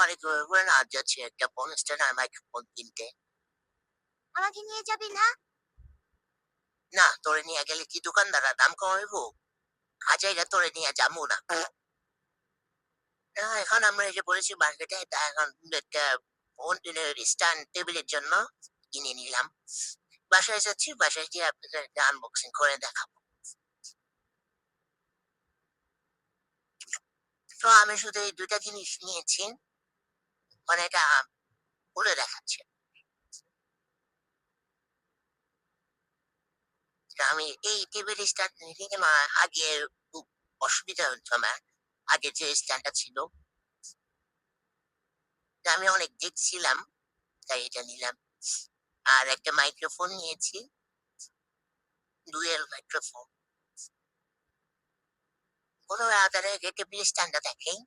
অনেক করে না আজ যাচ্ছি একটা ফোন স্ট্যান্ড আর মাইক্রোফোন কিনতে। আমাকে নিয়ে যাবি না? না তোরে নিয়ে গেলে কি দোকানদাররা দাম কমাইবো? হাজাইরা তোরে নিয়ে যাবো না। এখন আমরা এই যে বলেছি মার্কেটে তা এখন একটা ফোন স্ট্যান্ড টেবিলের জন্য কিনে নিলাম। বাসায় যাচ্ছি, বাসায় গিয়ে আপনাদের একটা আনবক্সিং করে দেখাবো। তো আমি শুধু এই ২ টা জিনিস নিয়েছি। মানে এটা খুলে দেখাচ্ছি। আমি এই টেবিল স্ট্যান্ড নিতে গেলে আগে খুব অসুবিধা হতো আমার। আগে যে স্ট্যান্ডটা ছিল তা আমি অনেক দেখছিলাম, তাই এটা নিলাম। আর একটা মাইক্রোফোন নিয়েছি, ডুয়েল মাইক্রোফোন। কোনো আকারে টেবিল স্ট্যান্ডটা দেখেই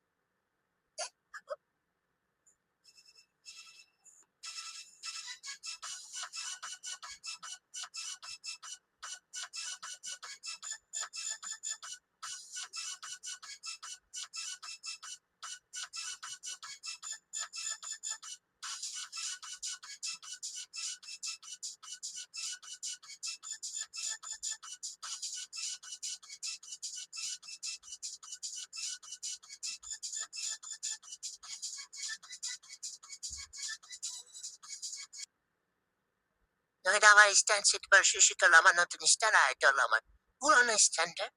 এটা আমার স্ট্যান্ড সেট করা শেষ হলো আমার নতুন স্ট্যান্ড আর এটা হলো আমার পুরোনো স্ট্যান্ডটা।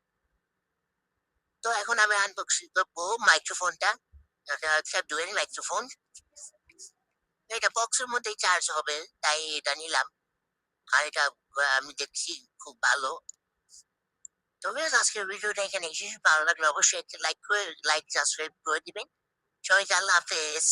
তো এখন আমি আনবক্সিং করবো মাইক্রোফোনটা। এটা হচ্ছে ডুয়েল মাইক্রোফোন। এটা বক্সের মধ্যেই চার্জ হবে, তাই এটা নিলাম। আর এটা আমি দেখছি খুব ভালো। তবে আজকের ভিডিওটা এখানে শেষ। ভালো লাগলে অবশ্যই একটা লাইক সাবস্ক্রাইব করে দিবেন। সবাইকে আল্লাহ হাফেজ।